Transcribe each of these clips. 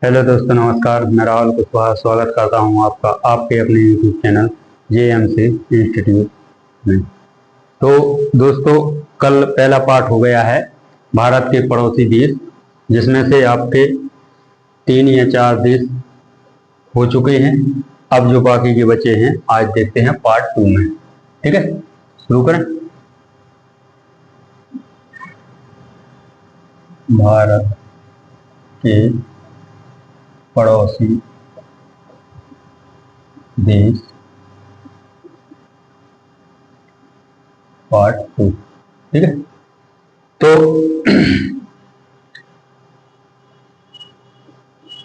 Hello दोस्तों, नमस्कार। मैं राहुल कुशवाहा स्वागत करता हूं आपका आपके अपने यूट्यूब चैनल JMC इंस्टीट्यूट में। तो दोस्तों, कल पहला पार्ट हो गया है भारत के पड़ोसी देश, जिसमें से आपके 3 या 4 देश हो चुके हैं। अब जो बाकी के बचे हैं आज देखते हैं पार्ट 2 में। ठीक है, शुरू करें। भारत के पड़ोसी देश पार्ट 2। ठीक है, तो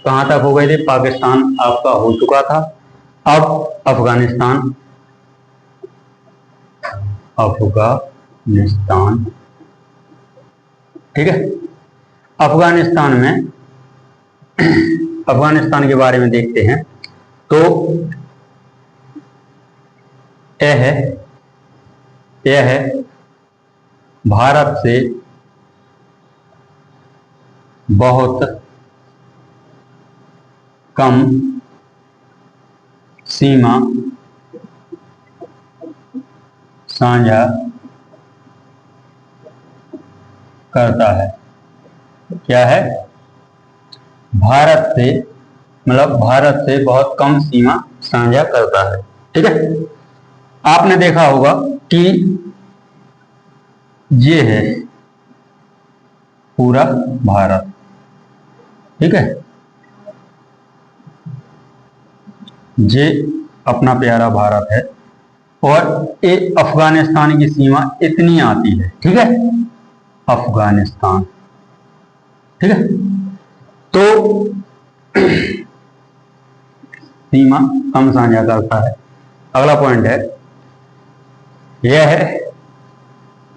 कहां तक हो गए थे? पाकिस्तान आपका हो चुका था। अब अफगानिस्तान अफगानिस्तान ठीक है, अफगानिस्तान में अफगानिस्तान के बारे में देखते हैं। तो यह है भारत से बहुत कम सीमा साझा करता है। क्या है? भारत से भारत से बहुत कम सीमा साझा करता है। ठीक है, आपने देखा होगा कि ये है पूरा भारत। ठीक है, ये अपना प्यारा भारत है और ये अफगानिस्तान की सीमा इतनी आती है। ठीक है, अफगानिस्तान। ठीक है, तो सीमा कम साझा करता है। अगला पॉइंट है, यह है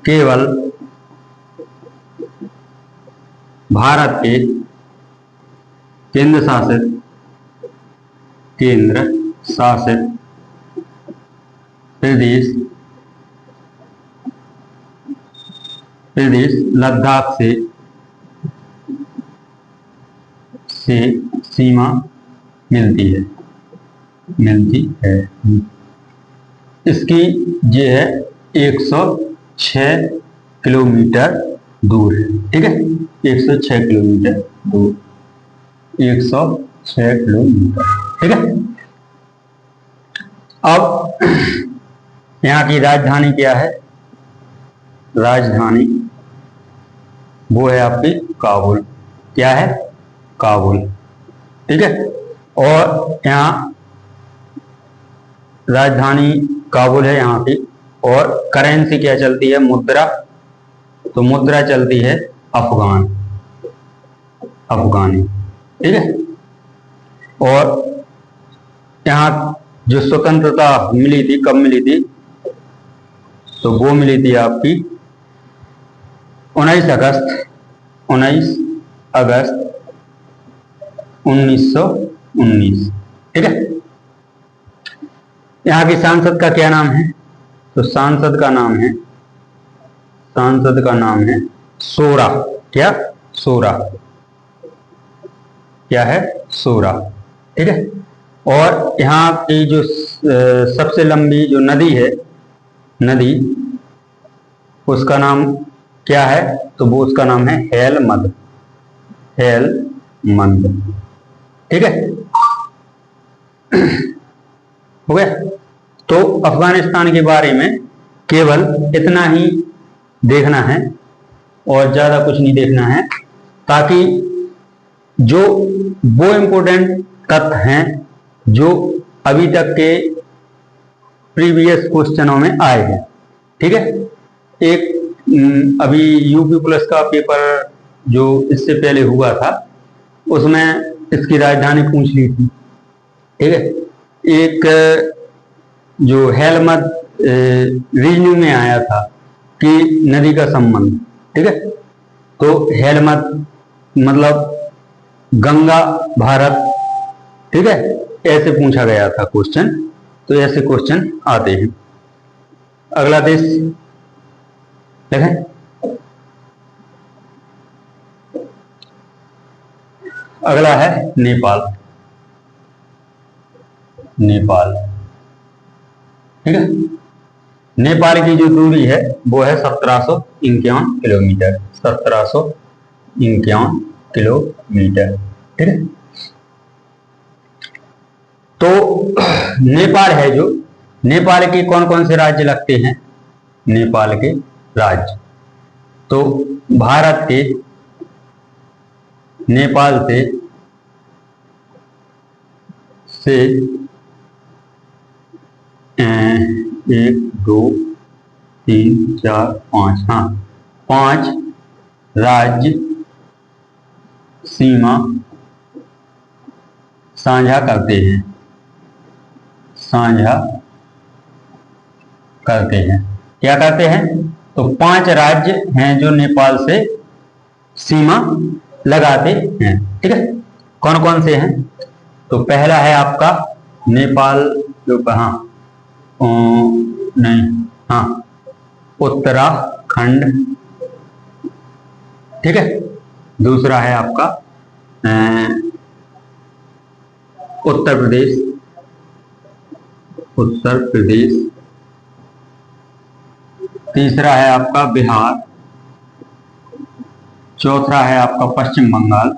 केवल भारत के केंद्र शासित प्रदेश लद्दाख से सीमा मिलती है। इसकी ये है 106 किलोमीटर दूर है। ठीक है, 106 किलोमीटर दूर, 106 किलोमीटर। ठीक है, अब यहाँ की राजधानी क्या है? राजधानी वो है आपकी काबुल। क्या है? काबुल। ठीक है, और यहाँ राजधानी काबुल है यहाँ की। और करेंसी क्या चलती है? मुद्रा। तो मुद्रा चलती है अफगानी। ठीक है, और यहाँ जो स्वतंत्रता मिली थी, कब मिली थी? तो वो मिली थी आपकी 19 अगस्त 1919। ठीक है, यहाँ की सांसद का क्या नाम है? तो सांसद का नाम है सोरा। क्या? सोरा। क्या है? सोरा। ठीक है, और यहाँ की जो सबसे लंबी जो नदी उसका नाम क्या है? तो वो उसका नाम है हेलमंद। ठीक है, हो गया। तो अफगानिस्तान के बारे में केवल इतना ही देखना है और ज्यादा कुछ नहीं देखना है, ताकि जो वो इंपॉर्टेंट तथ्य हैं जो अभी तक के प्रीवियस क्वेश्चनों में आए हैं। ठीक है, एक अभी यूपी प्लस का पेपर जो इससे पहले हुआ था उसमें इसकी राजधानी पूछ ली थी। ठीक है, एक जो हेलमंद रीजनिंग में आया था कि नदी का संबंध। ठीक है, तो हेलमंद मतलब गंगा भारत। ठीक है, ऐसे पूछा गया था क्वेश्चन। तो ऐसे क्वेश्चन आते हैं। अगला देश देखें, अगला है नेपाल। नेपाल, ठीक है। नेपाल की जो दूरी है वो है 1751 किलोमीटर, 1751 किलोमीटर, ठीक है। तो नेपाल है जो, नेपाल के कौन कौन से राज्य लगते हैं? नेपाल के राज्य, तो भारत के नेपाल से 1 2 3 4 5, हाँ 5 राज्य सीमा साझा करते हैं, साझा करते हैं। क्या करते हैं? तो 5 राज्य हैं जो नेपाल से सीमा लगाते हैं, ठीक है। कौन कौन से हैं? तो पहला है आपका नेपाल जो कहाँ, नहीं, हाँ उत्तराखंड, ठीक है। दूसरा है आपका उत्तर प्रदेश, उत्तर प्रदेश। तीसरा है आपका बिहार। चौथा है आपका पश्चिम बंगाल,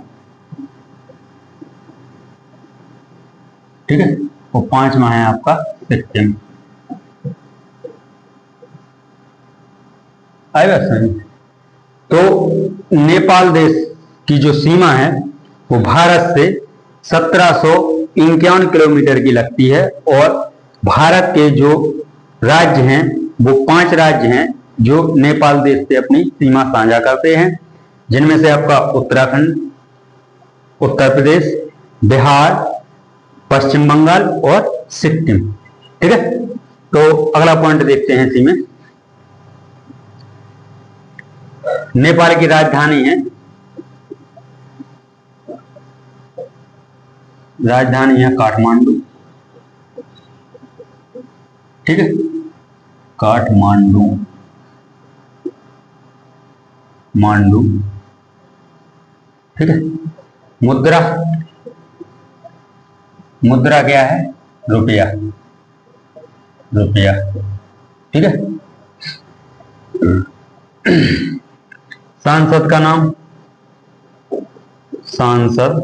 ठीक है। और 5वां है आपका सिक्किम। आई बात समझ? तो नेपाल देश की जो सीमा है वो भारत से 1751 किलोमीटर की लगती है, और भारत के जो राज्य हैं वो 5 राज्य हैं जो नेपाल देश से अपनी सीमा साझा करते हैं, जिनमें से आपका उत्तराखंड, उत्तर प्रदेश, बिहार, पश्चिम बंगाल और सिक्किम, ठीक है। तो अगला पॉइंट देखते हैं इसी में। नेपाल की राजधानी है, राजधानी है काठमांडू, ठीक है, काठमांडू, मांडू, ठीक है। मुद्रा, मुद्रा क्या है? रुपया, रुपया, ठीक है। सांसद का नाम, सांसद,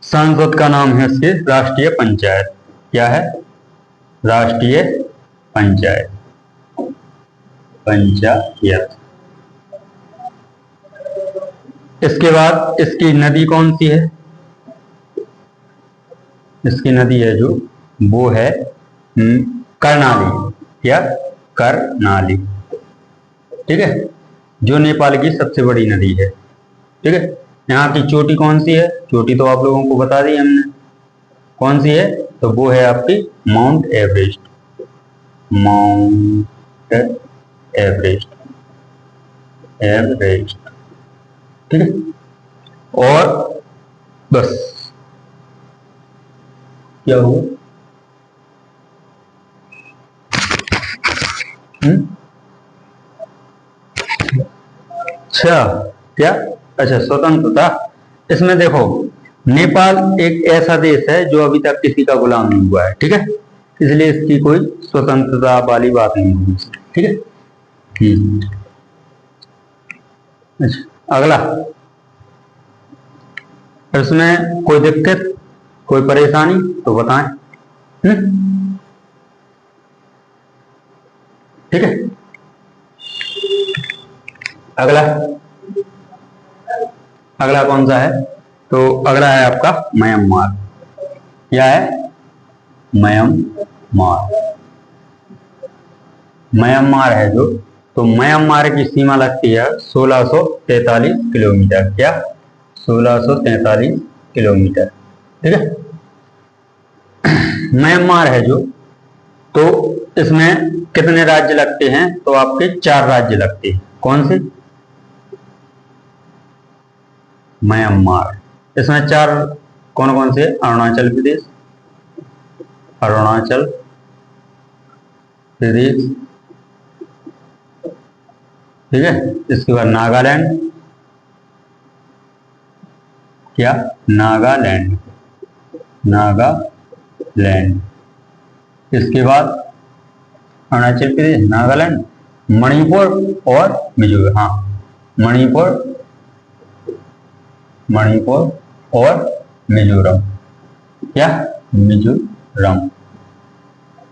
सांसद का नाम है इसके राष्ट्रीय पंचायत। क्या है? राष्ट्रीय पंचायत, पंचायत। इसके बाद इसकी नदी कौन सी है? इसकी नदी है जो वो है कर्णाली, या कर्णाली, ठीक है, जो नेपाल की सबसे बड़ी नदी है, ठीक है। यहाँ की चोटी कौन सी है? चोटी तो आप लोगों को बता दी हमने, कौन सी है? तो वो है आपकी mount Everest, mount Everest, Everest, ठीक है। और बस, क्या हुआ? अच्छा, क्या? अच्छा, स्वतंत्रता। इसमें देखो, नेपाल एक ऐसा देश है जो अभी तक किसी का गुलाम नहीं हुआ है, ठीक है, इसलिए इसकी कोई स्वतंत्रता वाली बात नहीं होगी, ठीक है। अच्छा, अगला, इसमें कोई दिक्कत, कोई परेशानी तो बताएं, ठीक है। अगला, अगला कौन सा है? तो अगला है आपका म्यांमार। क्या है? म्यांमार, म्यांमार है जो, तो म्यांमार की सीमा लगती है 1643 किलोमीटर। क्या? 1643 किलोमीटर, ठीक है। म्यांमार है जो, तो इसमें कितने राज्य लगते हैं? तो आपके 4 राज्य लगते हैं। कौन से? म्यांमार, इसमें 4 कौन कौन से? अरुणाचल प्रदेश, अरुणाचल प्रदेश, ठीक है। इसके बाद नागालैंड, क्या? नागालैंड, नागालैंड। इसके बाद अरुणाचल प्रदेश, नागालैंड, मणिपुर और मिजोरम। हाँ, मणिपुर और मिजोरम, क्या? मिजोरम।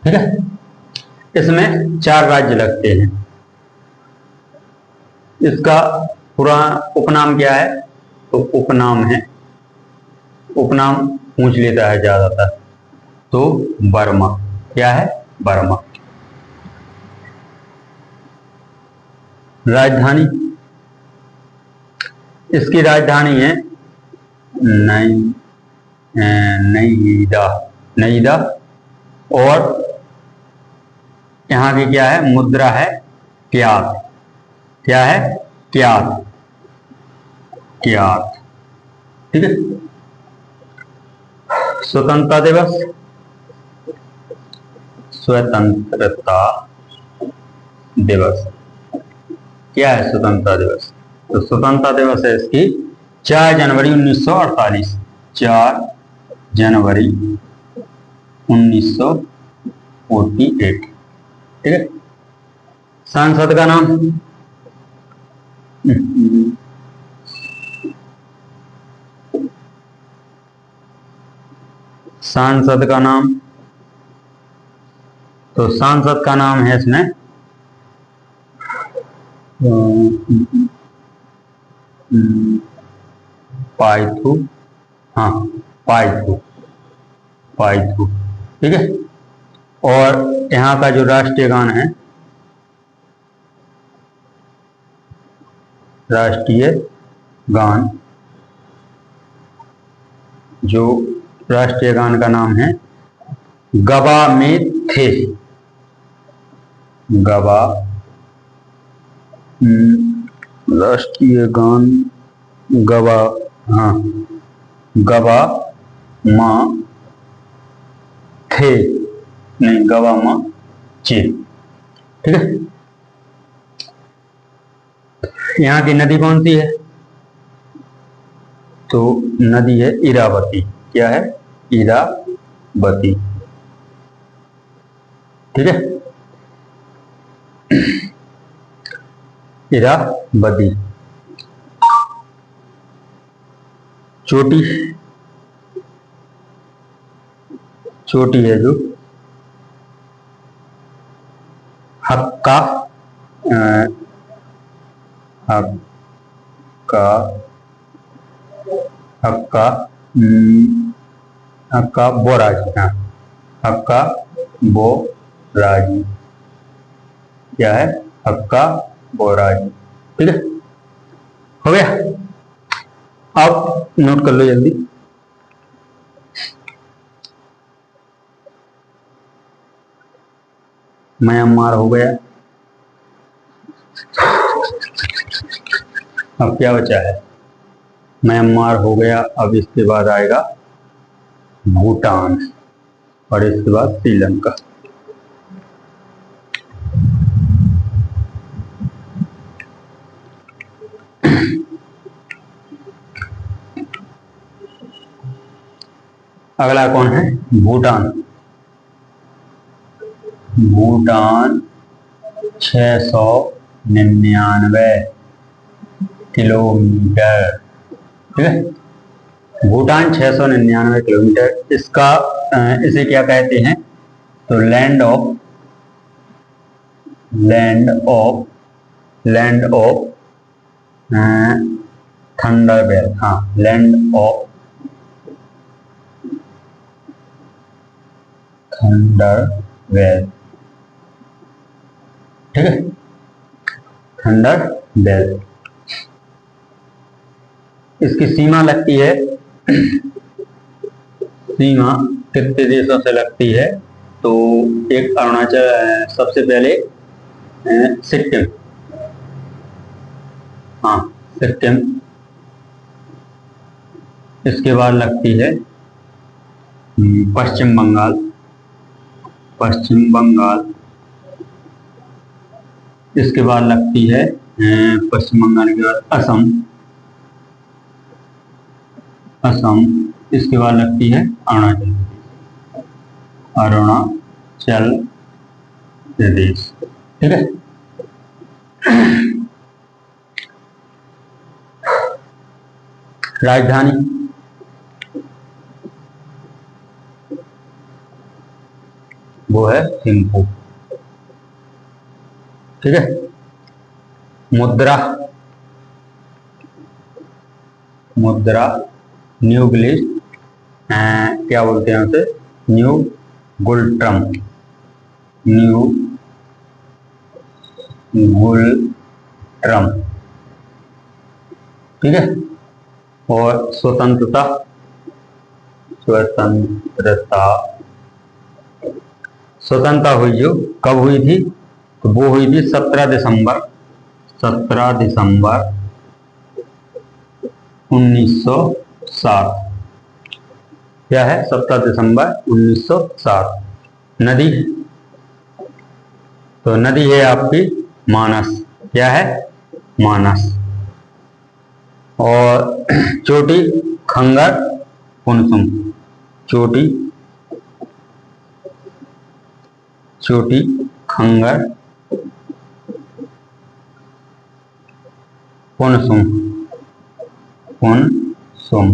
ठीक है, इसमें 4 राज्य लगते हैं। इसका पूरा उपनाम क्या है? तो उपनाम है, उपनाम पूछ लेता है ज्यादातर, तो बर्मा। क्या है? बर्मा। राजधानी, इसकी राजधानी है नईदा। और यहाँ की क्या है? मुद्रा है क्यात। क्या है? क्यात, क्यात। ठीक है। स्वतंत्रता दिवस, स्वतंत्रता दिवस। क्या है स्वतंत्रता दिवस? तो स्वतंत्रता दिवस है इसकी 4 जनवरी 1948। 4 जनवरी 1948। ठीक है। सांसद का नाम, सांसद का नाम, तो सांसद का नाम है इसमें पाइथू। हाँ, पाइथू, पाइथू। ठीक है। और यहाँ का जो राष्ट्रीय गान है, राष्ट्रीय गान, जो राष्ट्रीय गान का नाम है गबा में थे। गबा, राष्ट्रीय गान गबा, हाँ, गबा माँ थे, नहीं, गबा माँ चे। ठीक है। यहाँ की नदी कौन सी है? तो नदी है इरावती। क्या है? इरावती। ठीक है, इरावती। चोटी, चोटी है जो हक्का, हक्का, हक्का, हक्का बोराजी। हाँ, हक्का बोराजी। क्या है? हक्का बोराजी। ठीक है, हो गया। अब नोट कर लो जल्दी। म्यांमार हो गया। अब क्या बचा है? म्यांमार हो गया। अब इसके बाद आएगा भूटान और इसके बाद श्रीलंका। अगला कौन है? भूटान। भूटान 699 किलोमीटर। ठीक है, भूटान 699 किलोमीटर। इसका इसे क्या कहते हैं? तो लैंड ऑफ थंडरबेल। हाँ, लैंड ऑफ थंडरबेल। ठीक है, थंडरबेल। इसकी सीमा लगती है, सीमा कितने देशों से लगती है? तो एक अरुणाचल, सबसे पहले सिक्किम। हाँ, सिक्किम। इसके बाद लगती है पश्चिम बंगाल, पश्चिम बंगाल। इसके बाद लगती है पश्चिम बंगाल के बाद असम, असम, इसके बाद लगती है अरुणाचल, अरुणाचल प्रदेश। ठीक है, राजधानी वो है थिम्पू। ठीक है, मुद्रा, मुद्रा न्यू गिलीस, क्या बोलते हैं उसे, न्यू गुलट्रम, न्यू गुलट्रम। ठीक है, और स्वतंत्रता, स्वतंत्रता, स्वतंत्रता हुई जो कब हुई थी, तो वो हुई थी 17 दिसंबर 1960। क्या है, 17 दिसंबर 1960। नदी, तो नदी है आपकी मानस। क्या है, मानस। और चोटी खंगर पुनसुम, चोटी, चोटी खंगर पुनसुम, पुनसुम।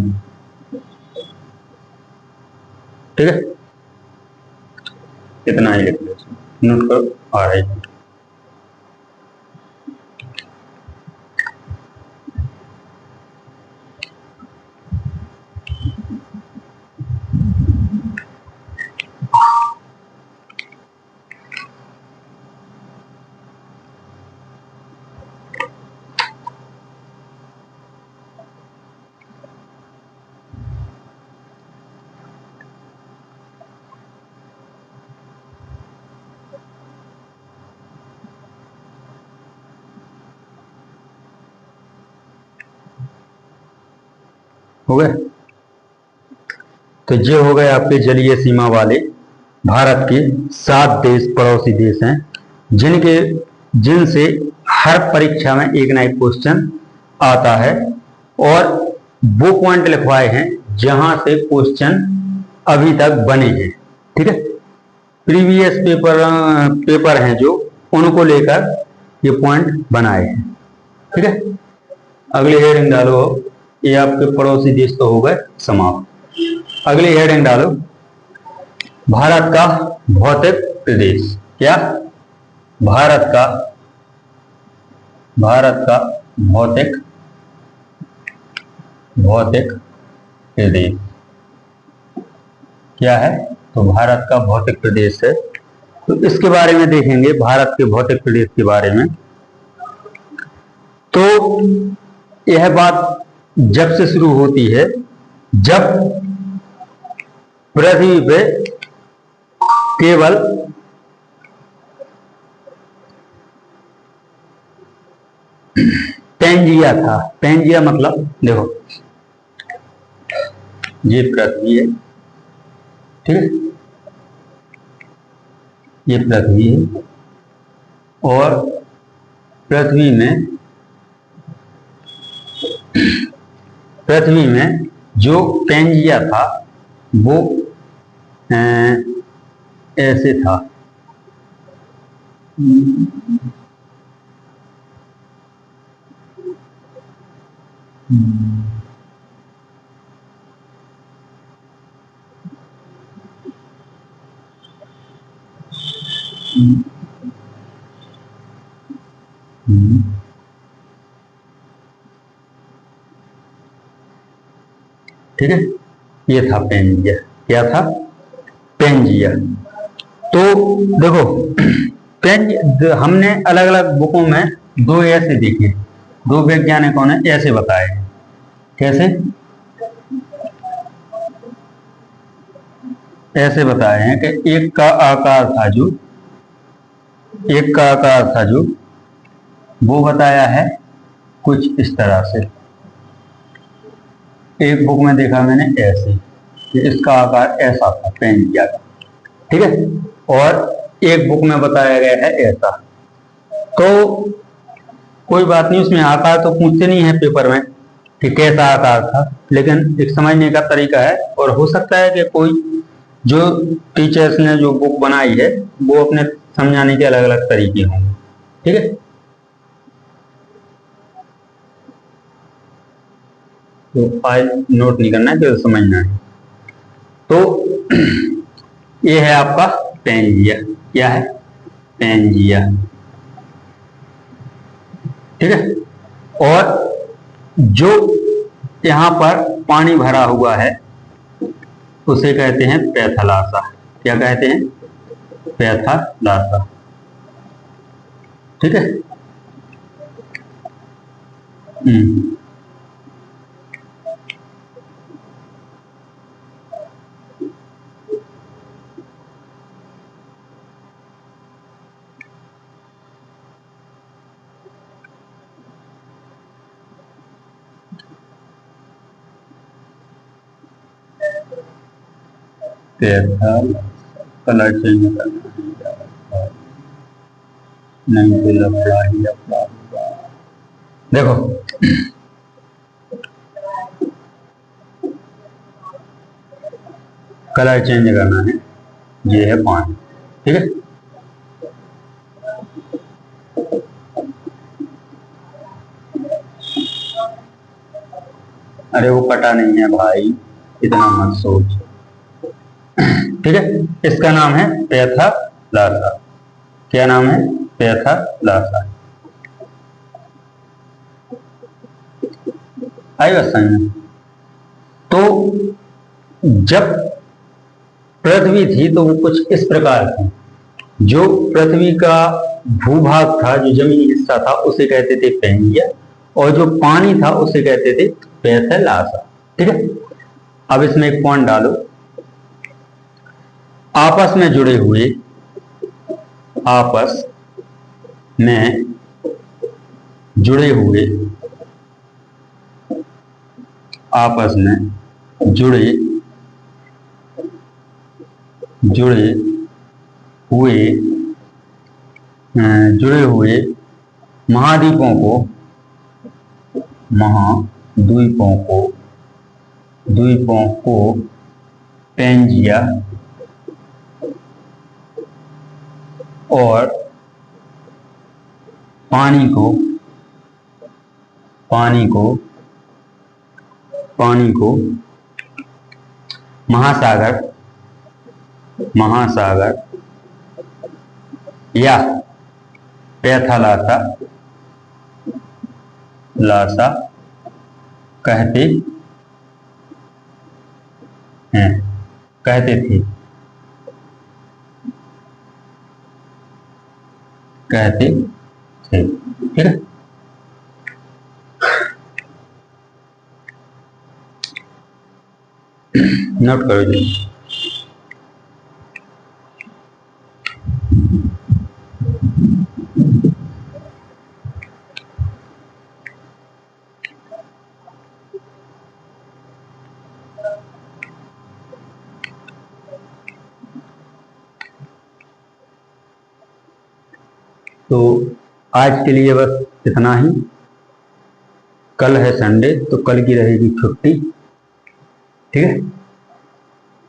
ठीक है, इतना ही लिख लो, नोट करो, आ रही है। हो गए, तो ये हो गए आपके जलीय सीमा वाले भारत के 7 देश, पड़ोसी देश हैं, जिनसे हर परीक्षा में एक ना एक क्वेश्चन आता है, और वो पॉइंट लिखवाए हैं जहां से क्वेश्चन अभी तक बने हैं। ठीक है, प्रीवियस पेपर हैं जो, उनको लेकर ये पॉइंट बनाए हैं। ठीक है, अगली हेडिंग डालो, ये आपके पड़ोसी देश तो हो गए समाप्त। अगली हेडिंग डालो, भारत का भौतिक प्रदेश। क्या, भारत का भौतिक प्रदेश क्या है, तो भारत का भौतिक प्रदेश है। तो इसके बारे में देखेंगे, भारत के भौतिक प्रदेश के बारे में। तो यह बात जब से शुरू होती है, जब पृथ्वी पे केवल पेंजिया था। पेंजिया मतलब देखो, ये पृथ्वी है, ठीक है, ये पृथ्वी है, और पृथ्वी में जो पेंजिया था वो ऐसे था। ठीक है, ये था पेंजिया। क्या था, पेंजिया। तो देखो, हमने अलग अलग बुकों में दो ऐसे देखे, दो वैज्ञानिकों ने ऐसे बताए। कैसे, ऐसे बताए हैं कि एक का आकार था जो वो बताया है कुछ इस तरह से। एक बुक में देखा मैंने ऐसे कि इसका आकार ऐसा था पेंजिया का। ठीक है, और एक बुक में बताया गया है ऐसा। तो कोई बात नहीं, उसमें आकार तो पूछते नहीं है पेपर में, कि कैसा आकार था, लेकिन एक समझने का तरीका है। और हो सकता है कि कोई जो टीचर्स ने जो बुक बनाई है वो अपने समझाने के अलग अलग तरीके होंगे। ठीक है, तो फाइल नोट नहीं करना है, केवल समझना है। तो ये है आपका पेंजिया। क्या है? पेंजिया। ठीक है, और जो यहाँ पर पानी भरा हुआ है उसे कहते हैं पैथालासा। क्या कहते हैं? पैथालासा। ठीक है। कलर चेंज करना है, नहीं तो लफड़ा ही लफड़ा होगा। देखो, कलर चेंज करना है, ये है पानी। ठीक है, अरे वो कटा नहीं है भाई, इतना मत सोच। ठीक है, इसका नाम है पैथालासा। क्या नाम है? पैथालासा। आई बात समझ में? तो जब पृथ्वी थी तो वो कुछ इस प्रकार थी। जो पृथ्वी का भूभाग था, जो जमीनी हिस्सा था, उसे कहते थे पेंजिया, और जो पानी था उसे कहते थे पैथालासा। ठीक है, अब इसमें एक पॉइंट डालो। आपस में जुड़े हुए, आपस में जुड़े हुए, आपस में जुड़े जुड़े हुए जुड़े हुए महाद्वीपों को, महाद्वीपों को, द्वीपों को पेंजिया और पानी को महासागर या पैथालासा कहते हैं, कहते थे, कहते थे। ठीक है, नोट करो जी। तो आज के लिए बस इतना ही। कल है संडे, तो कल की रहेगी छुट्टी। ठीक है,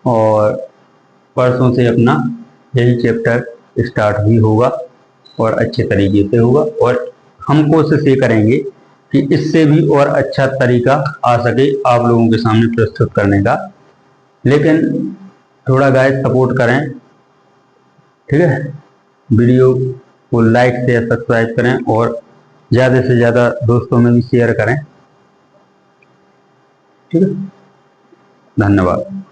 और परसों से अपना यही चैप्टर स्टार्ट भी होगा और अच्छे तरीके से होगा। और हम कोशिश ये करेंगे कि इससे भी और अच्छा तरीका आ सके आप लोगों के सामने प्रस्तुत करने का। लेकिन थोड़ा गाइस सपोर्ट करें। ठीक है, वीडियो को लाइक शेयर सब्सक्राइब करें और ज़्यादा से ज़्यादा दोस्तों में भी शेयर करें। ठीक है, धन्यवाद।